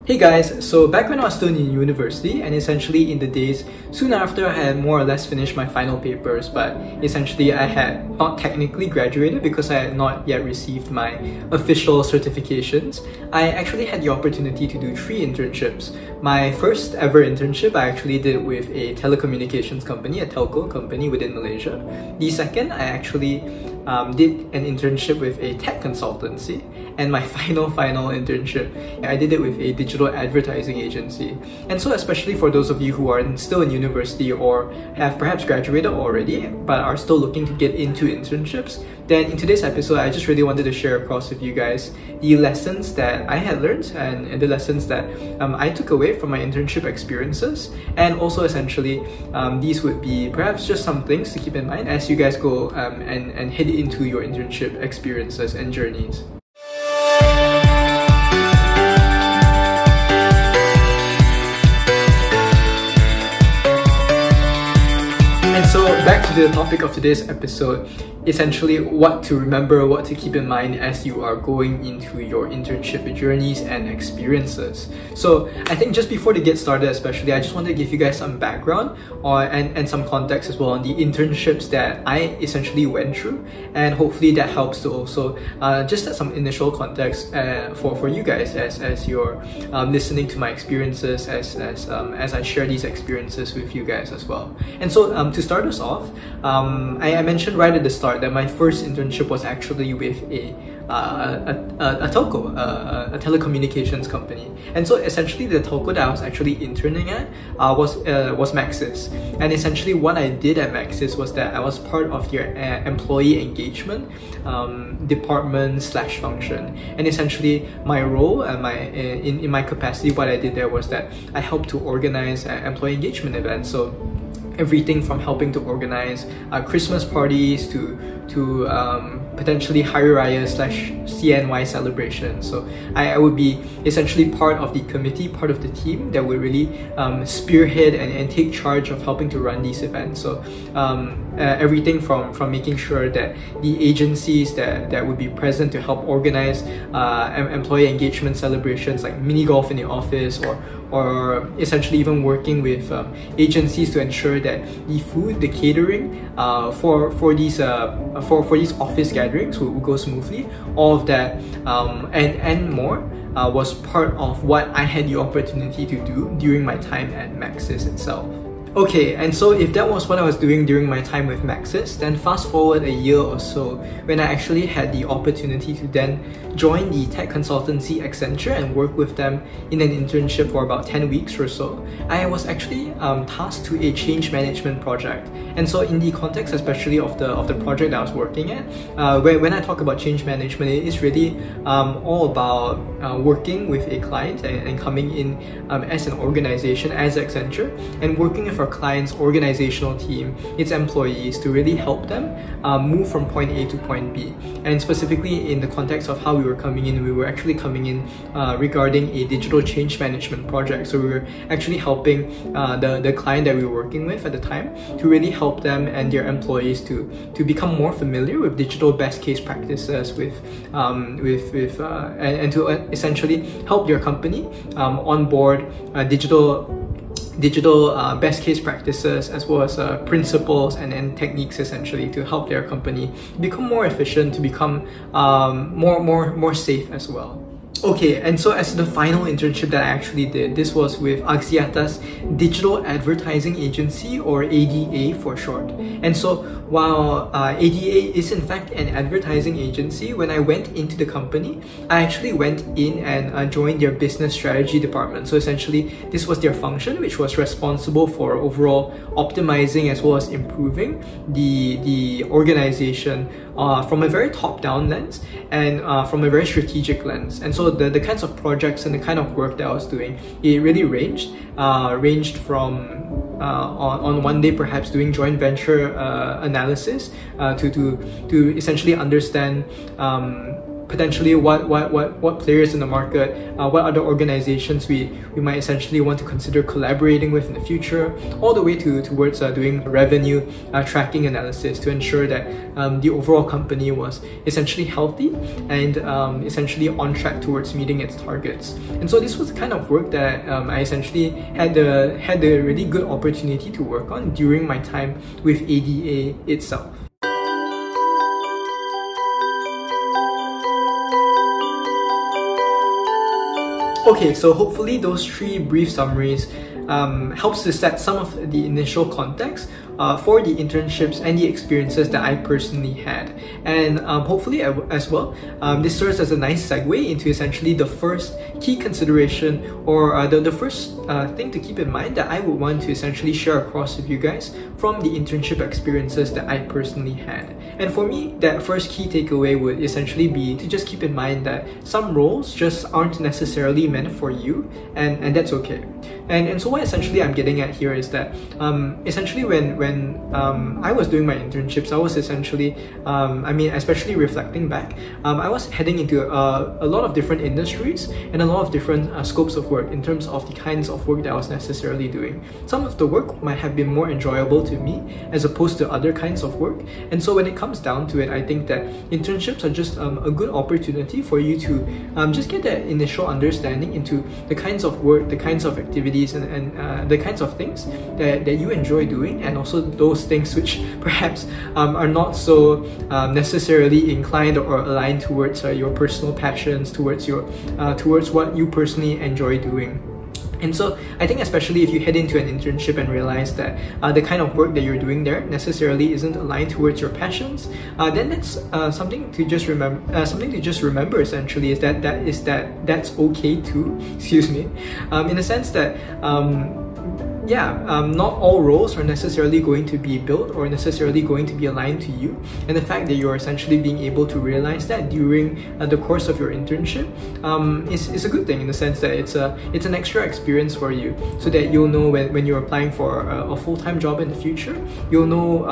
Hey guys, so back when I was still in university and essentially in the days soon after I had more or less finished my final papers, but essentially I had not technically graduated because I had not yet received my official certifications, I actually had the opportunity to do 3 internships. My first ever internship I actually did with a telecommunications company, a telco company within Malaysia. The second I actually did an internship with a tech consultancy, and my final internship I did it with a digital advertising agency. And so especially for those of you who are still in university or have perhaps graduated already but are still looking to get into internships, then in today's episode I just really wanted to share across with you guys the lessons that I had learned and the lessons that I took away from my internship experiences, and also essentially these would be perhaps just some things to keep in mind as you guys go and head into your internship experiences and journeys. So back to the topic of today's episode, essentially what to remember, what to keep in mind as you are going into your internship journeys and experiences. So I think just before to get started especially, I just wanted to give you guys some background and some context as well on the internships that I essentially went through, and hopefully that helps to also just set some initial context for you guys as you're listening to my experiences as I share these experiences with you guys as well. And so to start us off, I mentioned right at the start that my first internship was actually with a telco, a telecommunications company. And so essentially the telco that I was actually interning at was Maxis. And essentially what I did at Maxis was that I was part of their employee engagement department / function. And essentially my role and in my capacity, what I did there was that I helped to organize employee engagement events. So everything from helping to organize Christmas parties to potentially Hari Raya / CNY celebrations. So I would be essentially part of the committee, part of the team that would really spearhead and take charge of helping to run these events. So everything from making sure that the agencies that would be present to help organize employee engagement celebrations like mini golf in the office, or essentially even working with agencies to ensure that the food, the catering for these office gatherings will go smoothly. All of that and more was part of what I had the opportunity to do during my time at Maxis itself. Okay, and so if that was what I was doing during my time with Maxis, then fast forward a year or so when I actually had the opportunity to then join the tech consultancy Accenture and work with them in an internship for about 10 weeks or so. I was actually tasked to a change management project. And so in the context especially of the project that I was working at, when I talk about change management, it is really all about working with a client and coming in as an organization, as Accenture, and working with our client's organizational team, its employees, to really help them move from point A to point B. And specifically in the context of how we were coming in, we were actually coming in regarding a digital change management project. So we were actually helping the client that we were working with at the time to really help them and their employees to become more familiar with digital best case practices and to essentially help their company onboard digital best case practices as well as principles and techniques essentially to help their company become more efficient, to become more safe as well. Okay, and so as the final internship that I actually did, this was with Axiata's Digital Advertising Agency, or ADA for short. And so while ADA is in fact an advertising agency, when I went into the company, I actually went in and joined their business strategy department. So essentially this was their function, which was responsible for overall optimizing as well as improving the organization from a very top-down lens and from a very strategic lens. And so the kinds of projects and the kind of work that I was doing, it really ranged from on one day perhaps doing joint venture analysis to essentially understand potentially what players in the market, what other organizations we might essentially want to consider collaborating with in the future, all the way towards doing revenue tracking analysis to ensure that the overall company was essentially healthy and essentially on track towards meeting its targets. And so this was the kind of work that I essentially had the really good opportunity to work on during my time with ADA itself. Okay, so hopefully those 3 brief summaries helps to set some of the initial context for the internships and the experiences that I personally had. And hopefully as well, this serves as a nice segue into essentially the first key consideration, or the first thing to keep in mind that I would want to essentially share across with you guys from the internship experiences that I personally had. And for me, that first key takeaway would essentially be to just keep in mind that some roles just aren't necessarily meant for you, and that's okay. And so what essentially I'm getting at here is that essentially when I was doing my internships, I was essentially, especially reflecting back, I was heading into a lot of different industries and a lot of different scopes of work in terms of the kinds of work that I was necessarily doing. Some of the work might have been more enjoyable to me as opposed to other kinds of work. And so when it comes down to it, I think that internships are just a good opportunity for you to just get that initial understanding into the kinds of work, the kinds of activities, and the kinds of things that you enjoy doing, and also those things which perhaps are not so necessarily inclined or aligned towards your personal passions, towards what you personally enjoy doing. And so I think especially if you head into an internship and realize that the kind of work that you're doing there necessarily isn't aligned towards your passions, then that's something to just remember. Something to just remember essentially is that's okay too. Excuse me, in the sense that not all roles are necessarily going to be built or necessarily going to be aligned to you, and the fact that you're essentially being able to realize that during the course of your internship is a good thing, in the sense that it's an extra experience for you, so that you'll know when you're applying for a full-time job in the future, you'll know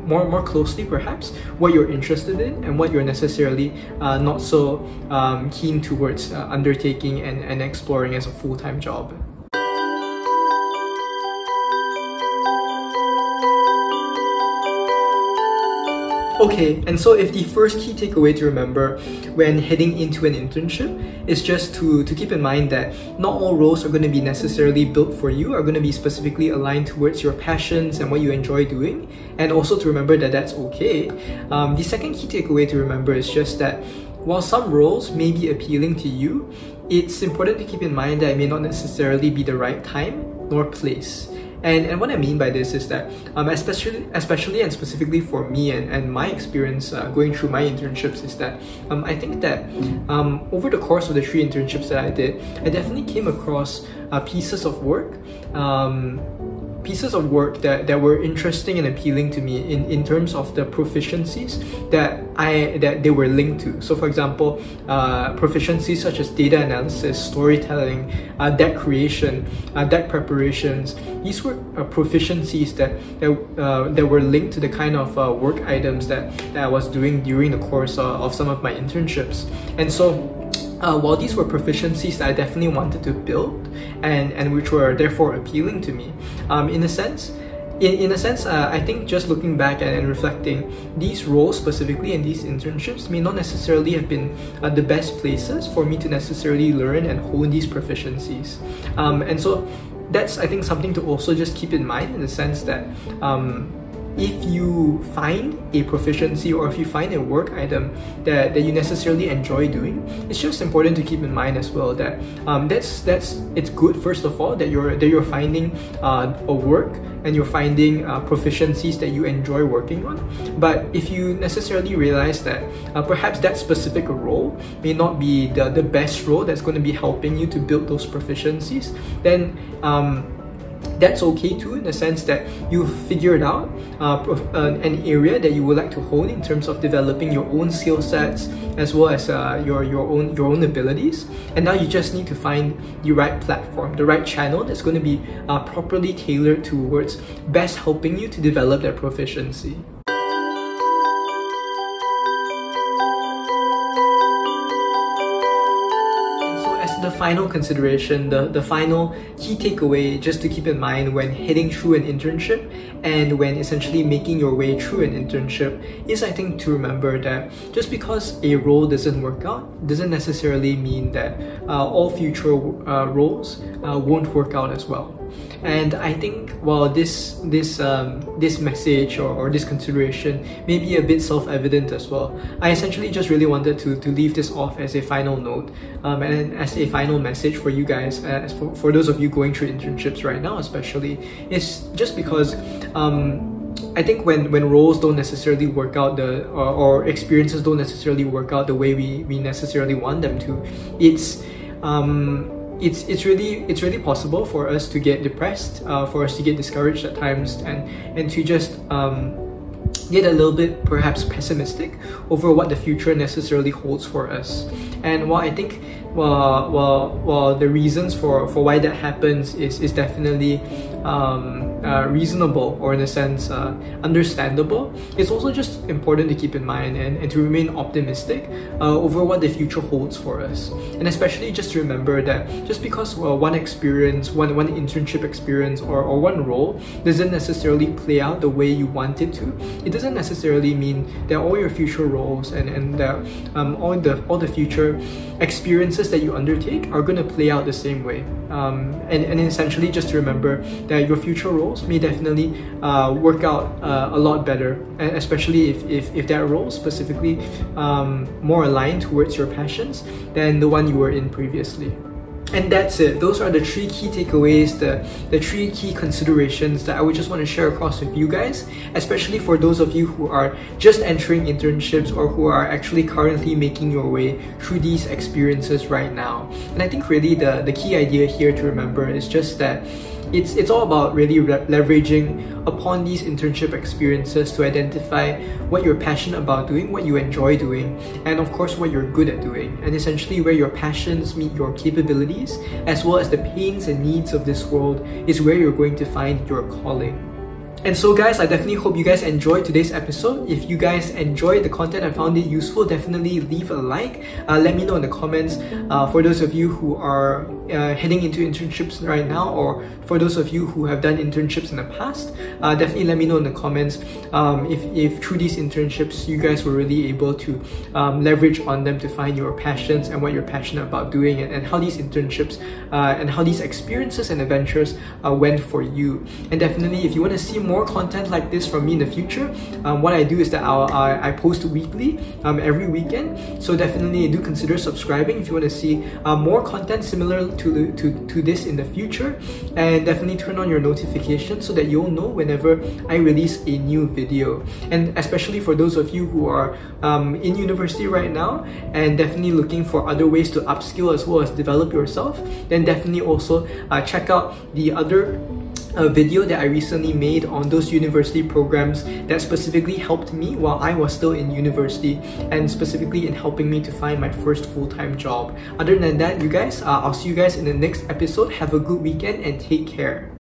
more closely perhaps what you're interested in and what you're necessarily not so keen towards undertaking and exploring as a full-time job. Okay, and so if the first key takeaway to remember when heading into an internship is just to keep in mind that not all roles are going to be necessarily built for you, are going to be specifically aligned towards your passions and what you enjoy doing, and also to remember that that's okay. The second key takeaway to remember is just that while some roles may be appealing to you, it's important to keep in mind that it may not necessarily be the right time nor place. And what I mean by this is that especially and specifically for me and my experience going through my internships is that I think that over the course of the 3 internships that I did, I definitely came across pieces of work that were interesting and appealing to me in terms of the proficiencies that they were linked to. So for example, proficiencies such as data analysis, storytelling, deck creation, deck preparations, these were proficiencies that were linked to the kind of work items that I was doing during the course of some of my internships. And so while these were proficiencies that I definitely wanted to build and which were therefore appealing to me, in a sense, I think just looking back and reflecting, these roles specifically and these internships may not necessarily have been the best places for me to necessarily learn and hone these proficiencies. And so that's, I think, something to also just keep in mind, in the sense that if you find a proficiency or if you find a work item that you necessarily enjoy doing, it's just important to keep in mind as well that it's good, first of all, that you're finding a work and you're finding proficiencies that you enjoy working on. But if you necessarily realize that perhaps that specific role may not be the best role that's going to be helping you to build those proficiencies, then that's okay too, in the sense that you've figured out an area that you would like to hone in terms of developing your own skill sets as well as your own abilities, and now you just need to find the right platform, the right channel that's going to be properly tailored towards best helping you to develop that proficiency. final consideration, the final key takeaway just to keep in mind when heading through an internship and when essentially making your way through an internship is, I think, to remember that just because a role doesn't work out doesn't necessarily mean that all future roles won't work out as well. And I think while this message or this consideration may be a bit self-evident as well, I essentially just really wanted to leave this off as a final note and as a final message for you guys, for those of you going through internships right now especially. It's just because I think when roles don't necessarily work out, or experiences don't necessarily work out the way we necessarily want them to, it's really possible for us to get depressed, for us to get discouraged at times, and to just get a little bit perhaps pessimistic over what the future necessarily holds for us. And while I think while the reasons for why that happens is definitely reasonable, or in a sense understandable, it's also just important to keep in mind and to remain optimistic over what the future holds for us. And especially just to remember that just because one experience, one internship experience or one role doesn't necessarily play out the way you want it to, it doesn't necessarily mean that all your future roles and that all the future experiences that you undertake are going to play out the same way. And essentially just to remember that your future roles may definitely work out a lot better, and especially if that role specifically more aligned towards your passions than the one you were in previously. And that's it. Those are the 3 key takeaways, the 3 key considerations that I would just want to share across with you guys, especially for those of you who are just entering internships or who are actually currently making your way through these experiences right now. And I think really the key idea here to remember is just that it's all about really leveraging upon these internship experiences to identify what you're passionate about doing, what you enjoy doing, and of course what you're good at doing, and essentially where your passions meet your capabilities, as well as the pains and needs of this world is where you're going to find your calling. And so guys, I definitely hope you guys enjoyed today's episode. If you guys enjoyed the content and found it useful, definitely leave a like. Let me know in the comments for those of you who are heading into internships right now, or for those of you who have done internships in the past. Definitely let me know in the comments if through these internships you guys were really able to leverage on them to find your passions and what you're passionate about doing, and how these internships and how these experiences and adventures went for you. And definitely if you want to see more content like this from me in the future, what I do is that I post weekly, every weekend. So definitely do consider subscribing if you want to see more content similar to this in the future, and definitely turn on your notifications so that you'll know whenever I release a new video. And especially for those of you who are in university right now and definitely looking for other ways to upskill as well as develop yourself, then definitely also check out the other video that I recently made on those university programs that specifically helped me while I was still in university, and specifically in helping me to find my first full-time job. Other than that, you guys, I'll see you guys in the next episode. Have a good weekend and take care.